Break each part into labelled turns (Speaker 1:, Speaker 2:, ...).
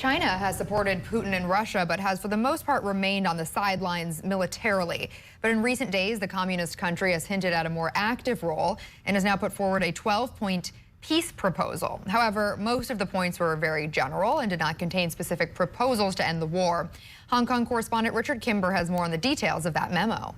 Speaker 1: China has supported Putin and Russia, but has for the most part remained on the sidelines militarily. But in recent days, the communist country has hinted at a more active role and has now put forward a 12-point peace proposal. However, most of the points were very general and did not contain specific proposals to end the war. Hong Kong correspondent Richard Kimber has more on the details of that memo.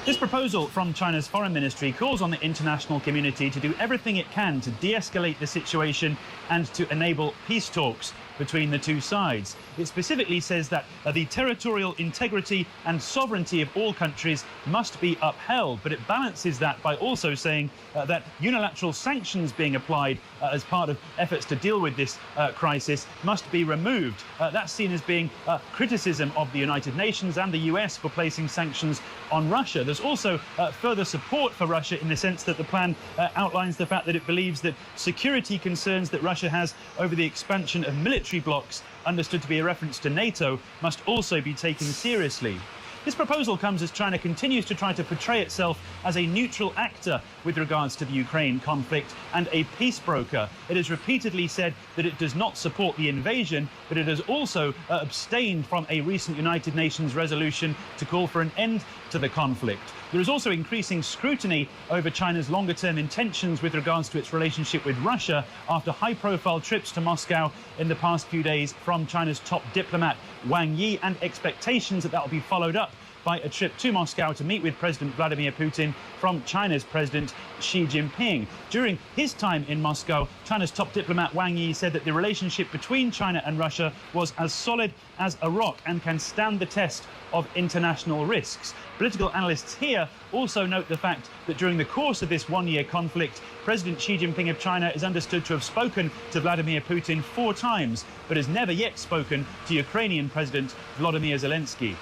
Speaker 2: This proposal from China's foreign ministry calls on the international community to do everything it can to de-escalate the situation and to enable peace talks between the two sides. It specifically says that the territorial integrity and sovereignty of all countries must be upheld, but it balances that by also saying that unilateral sanctions being applied as part of efforts to deal with this crisis must be removed. That's seen as being criticism of the United Nations and the US for placing sanctions on Russia. There's also further support for Russia in the sense that the plan outlines the fact that it believes that security concerns that Russia has over the expansion of military blocs, understood to be a reference to NATO, must also be taken seriously. This proposal comes as China continues to try to portray itself as a neutral actor with regards to the Ukraine conflict and a peace broker. It has repeatedly said that it does not support the invasion, but it has also abstained from a recent United Nations resolution to call for an end to the conflict. There is also increasing scrutiny over China's longer-term intentions with regards to its relationship with Russia after high-profile trips to Moscow in the past few days from China's top diplomat Wang Yi, and expectations that will be followed up by a trip to Moscow to meet with President Vladimir Putin from China's President Xi Jinping. During his time in Moscow, China's top diplomat Wang Yi said that the relationship between China and Russia was as solid as a rock and can stand the test of international risks. Political analysts here also note the fact that during the course of this one-year conflict, President Xi Jinping of China is understood to have spoken to Vladimir Putin 4 times, but has never yet spoken to Ukrainian President Volodymyr Zelensky.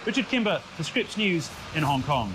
Speaker 2: Richard Kimber for Scripps News in Hong Kong.